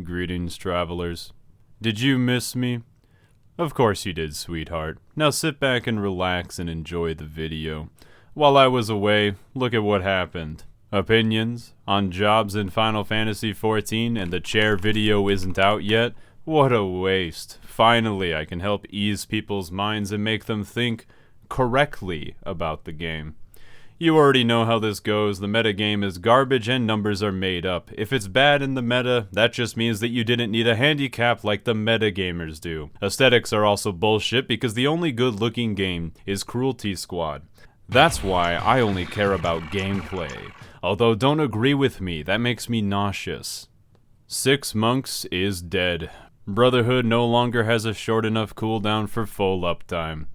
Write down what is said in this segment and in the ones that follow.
Greetings, travelers. Did you miss me? Of course you did, sweetheart. Now sit back and relax and enjoy the video. While I was away, look at what happened. Opinions on jobs in Final Fantasy XIV and the chair video isn't out yet? What a waste. Finally, I can help ease people's minds and make them think correctly about the game. You already know how this goes. The metagame is garbage and numbers are made up. If it's bad in the meta, that just means that you didn't need a handicap like the metagamers do. Aesthetics are also bullshit because the only good-looking game is Cruelty Squad. That's why I only care about gameplay. Although don't agree with me, that makes me nauseous. 6 Monks is dead. Brotherhood no longer has a short enough cooldown for full uptime.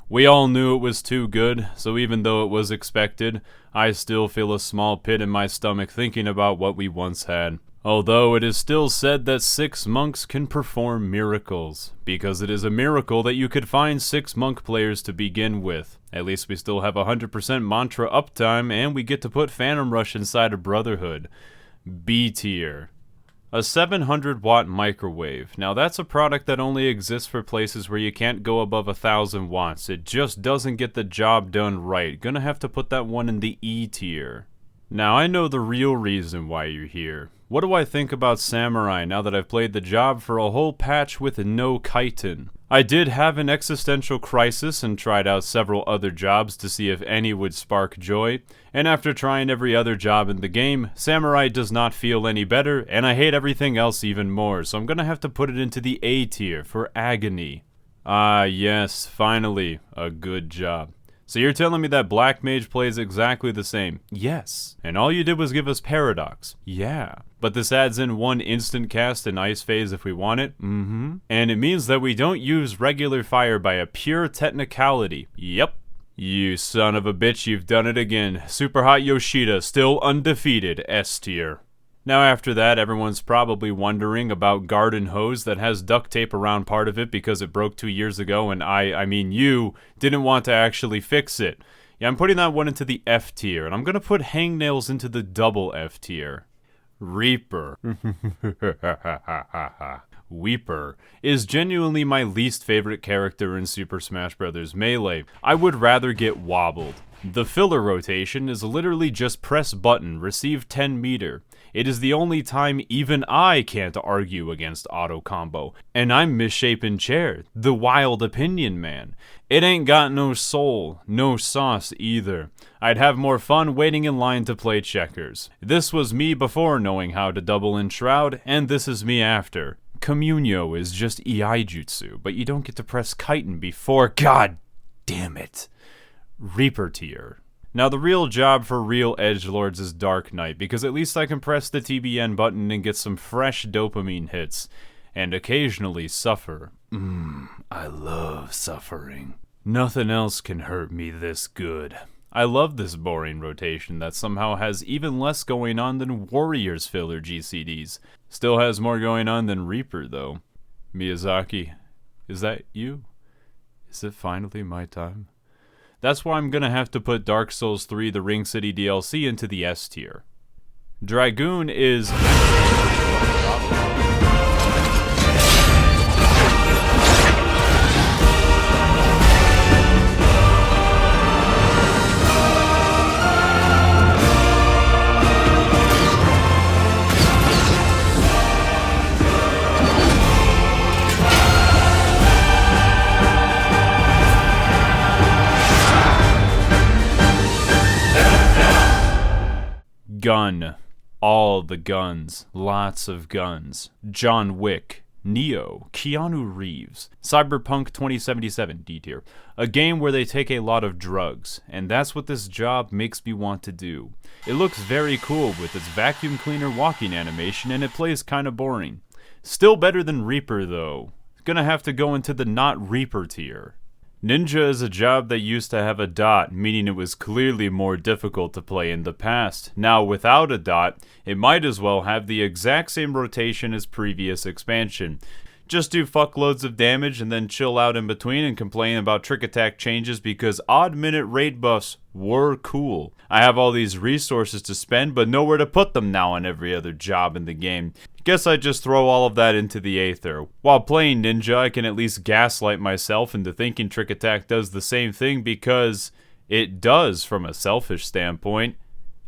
We all knew it was too good, so even though it was expected, I still feel a small pit in my stomach thinking about what we once had. Although it is still said that 6 monks can perform miracles, because it is a miracle that you could find 6 monk players to begin with. At least we still have 100% mantra uptime, and we get to put Phantom Rush inside of Brotherhood. B tier. A 700 watt microwave. Now that's a product that only exists for places where you can't go above 1,000 watts. It just doesn't get the job done right. Gonna have to put that one in the E tier. Now I know the real reason why you're here. What do I think about Samurai now that I've played the job for a whole patch with no chitin? I did have an existential crisis and tried out several other jobs to see if any would spark joy, and after trying every other job in the game, Samurai does not feel any better, and I hate everything else even more, so I'm gonna have to put it into the A tier for agony. Ah yes, finally, a good job. So you're telling me that Black Mage plays exactly the same? Yes. And all you did was give us Paradox? Yeah. But this adds in 1 instant cast and ice phase if we want it? Mm-hmm. And it means that we don't use regular fire by a pure technicality. Yep. You son of a bitch, you've done it again. Super Hot Yoshida, still undefeated, S tier. Now after that, everyone's probably wondering about Garden Hose that has duct tape around part of it because it broke 2 years ago and I mean you, didn't want to actually fix it. Yeah, I'm putting that one into the F tier, and I'm gonna put Hangnails into the double F tier. Reaper. Weeper is genuinely my least favorite character in Super Smash Bros. Melee. I would rather get wobbled. The filler rotation is literally just press button, receive 10 meter. It is the only time even I can't argue against auto combo. And I'm misshapen chair, the wild opinion man. It ain't got no soul, no sauce either. I'd have more fun waiting in line to play checkers. This was me before knowing how to double enshroud, and this is me after. Communio is just EI jutsu, but you don't get to press chitin before. God damn it. Reaper tier. Now the real job for real edgelords is Dark Knight, because at least I can press the TBN button and get some fresh dopamine hits, and occasionally suffer. I love suffering. Nothing else can hurt me this good. I love this boring rotation that somehow has even less going on than Warriors filler GCDs. Still has more going on than Reaper though. Miyazaki, is that you? Is it finally my time? That's why I'm gonna have to put Dark Souls 3 The Ring City DLC into the S tier. Dragoon is... Gun. All the guns. Lots of guns. John Wick. Neo. Keanu Reeves. Cyberpunk 2077 D tier. A game where they take a lot of drugs, and that's what this job makes me want to do. It looks very cool with its vacuum cleaner walking animation, and it plays kinda boring. Still better than Reaper though. Gonna have to go into the not Reaper tier. Ninja is a job that used to have a dot, meaning it was clearly more difficult to play in the past. Now without a dot, it might as well have the exact same rotation as previous expansion. Just do fuckloads of damage and then chill out in between and complain about trick attack changes because odd minute raid buffs were cool. I have all these resources to spend but nowhere to put them now on every other job in the game. Guess I just throw all of that into the aether. While playing ninja, I can at least gaslight myself into thinking Trick Attack does the same thing because it does from a selfish standpoint.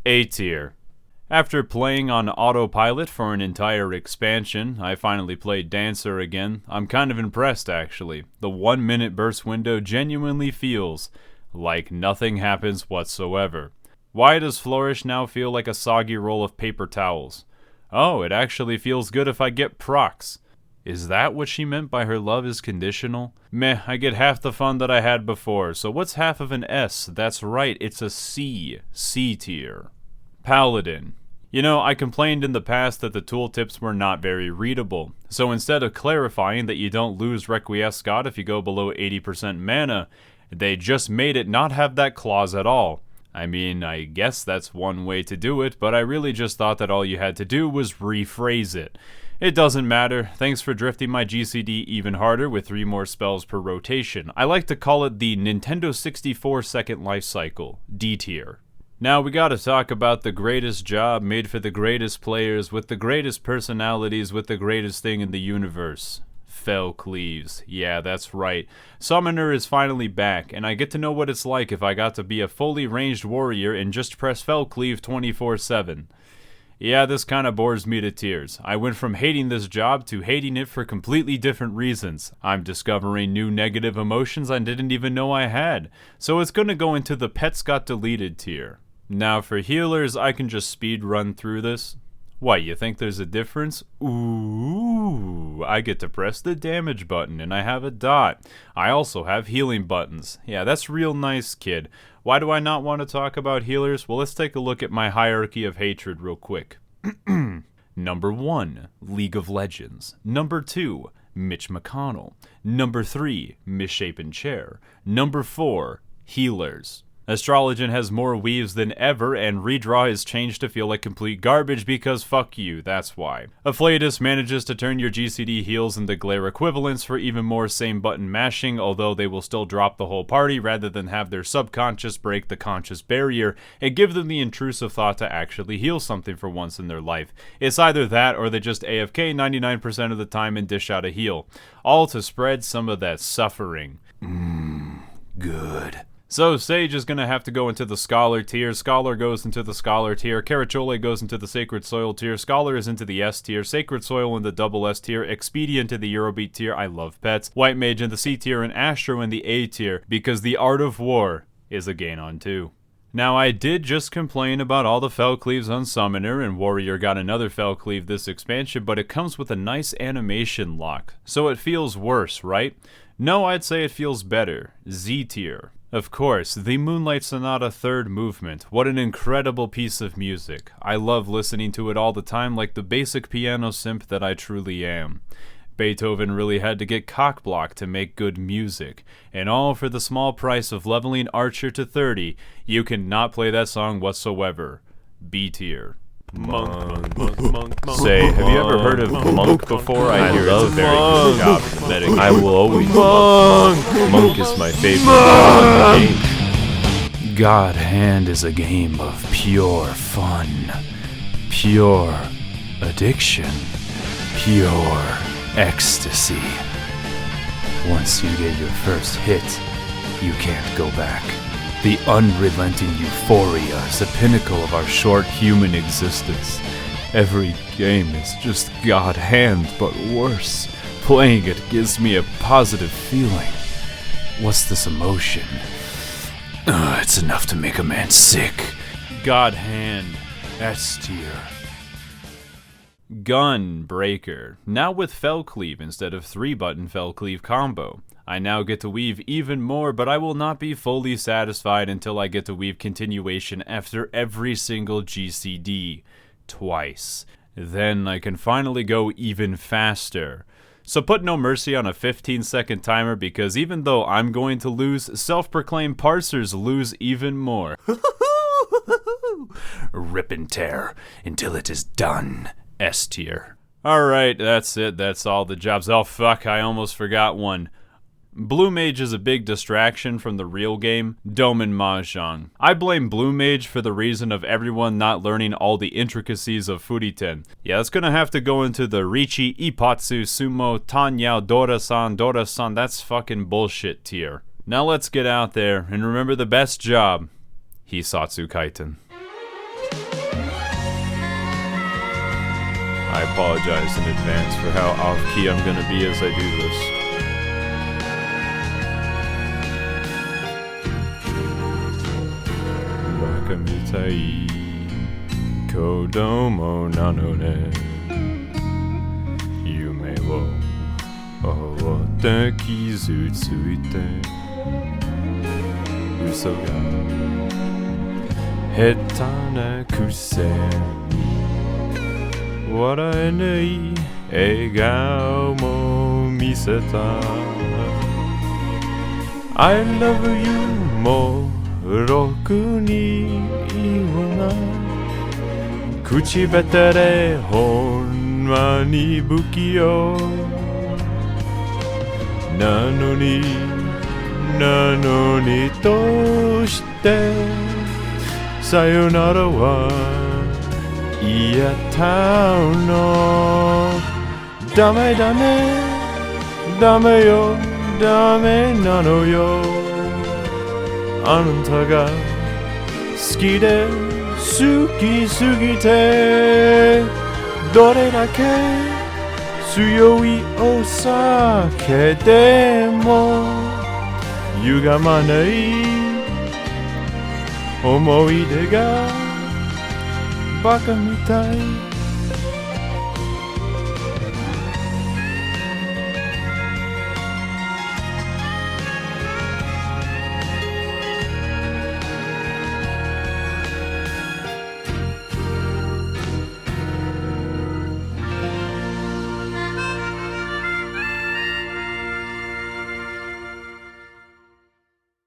A tier. After playing on autopilot for an entire expansion, I finally played Dancer again. I'm kind of impressed actually. The 1 minute burst window genuinely feels like nothing happens whatsoever. Why does Flourish now feel like a soggy roll of paper towels? Oh, it actually feels good if I get procs. Is that what she meant by her love is conditional? Meh, I get half the fun that I had before, so what's half of an S? That's right, it's a C. C tier. Paladin. You know, I complained in the past that the tooltips were not very readable, so instead of clarifying that you don't lose Requiescat if you go below 80% mana, they just made it not have that clause at all. I mean, I guess that's one way to do it, but I really just thought that all you had to do was rephrase it. It doesn't matter. Thanks for drifting my GCD even harder with 3 more spells per rotation. I like to call it the Nintendo 64 second life cycle, D tier. Now we gotta talk about the greatest job made for the greatest players with the greatest personalities with the greatest thing in the universe. Felcleaves. Yeah, that's right. Summoner is finally back, and I get to know what it's like if I got to be a fully ranged warrior and just press Felcleave 24/7. Yeah, this kinda bores me to tears. I went from hating this job to hating it for completely different reasons. I'm discovering new negative emotions I didn't even know I had, so it's gonna go into the pets got deleted tier. Now for healers, I can just speed run through this. What, you think there's a difference? Ooh, I get to press the damage button and I have a dot. I also have healing buttons. Yeah, that's real nice, kid. Why do I not want to talk about healers? Well, let's take a look at my hierarchy of hatred real quick. Number 1, League of Legends. Number 2, Mitch McConnell. Number 3, Misshapen Chair. Number 4, healers. Astrologen has more weaves than ever, and redraw is changed to feel like complete garbage because fuck you, that's why. Afflatus manages to turn your GCD heals into glare equivalents for even more same button mashing, although they will still drop the whole party rather than have their subconscious break the conscious barrier and give them the intrusive thought to actually heal something for once in their life. It's either that or they just AFK 99% of the time and dish out a heal, all to spread some of that suffering. Good. So Sage is going to have to go into the Scholar tier, Scholar goes into the Scholar tier, Carachole goes into the Sacred Soil tier, Scholar is into the S tier, Sacred Soil in the double S tier, Expedia into the Eurobeat tier, I love pets, White Mage in the C tier, and Astro in the A tier, because the Art of War is a gain on 2. Now I did just complain about all the Felcleaves on Summoner, and Warrior got another Felcleave this expansion, but it comes with a nice animation lock, so it feels worse, right? No, I'd say it feels better. Z tier. Of course, the Moonlight Sonata 3rd movement. What an incredible piece of music. I love listening to it all the time like the basic piano simp that I truly am. Beethoven really had to get cock-blocked to make good music, and all for the small price of leveling Archer to 30, you cannot play that song whatsoever. B tier. Monk. Say, have you ever heard of Monk before? I hear it's a very good job in the metagame. I will always love Monk is my favorite game. God Hand is a game of pure fun, pure addiction, pure ecstasy. Once you get your first hit, you can't go back. The unrelenting euphoria is the pinnacle of our short human existence. Every game is just God Hand, but worse. Playing it gives me a positive feeling. What's this emotion? It's enough to make a man sick. God Hand, S tier. Gunbreaker. Now with Felcleave instead of 3-button Felcleave combo. I now get to weave even more, but I will not be fully satisfied until I get to weave continuation after every single GCD. Twice. Then I can finally go even faster. So put no mercy on a 15-second timer because even though I'm going to lose, self-proclaimed parsers lose even more. Rip and tear until it is done. S tier. Alright, that's it. That's all the jobs. Oh fuck, I almost forgot one. Blue Mage is a big distraction from the real game, Domin Mahjong. I blame Blue Mage for the reason of everyone not learning all the intricacies of Furiten. Yeah, it's gonna have to go into the Richi, Ipatsu, Sumo, Tanyao, Dora-san, that's fucking bullshit tier. Now let's get out there and remember the best job, Hisatsu Kaiten. I apologize in advance for how off-key I'm gonna be as I do this. バカみたい子供なのね夢を追って傷ついて嘘が下手なくせに笑えない笑顔も見せた I love you もろくに言わない口下手でほんまに不器用なのにどうしてさよならは言えたのダメよダメなのよあなたが好きで好きすぎてどれだけ強いお酒でも歪まない思い出がバカみたい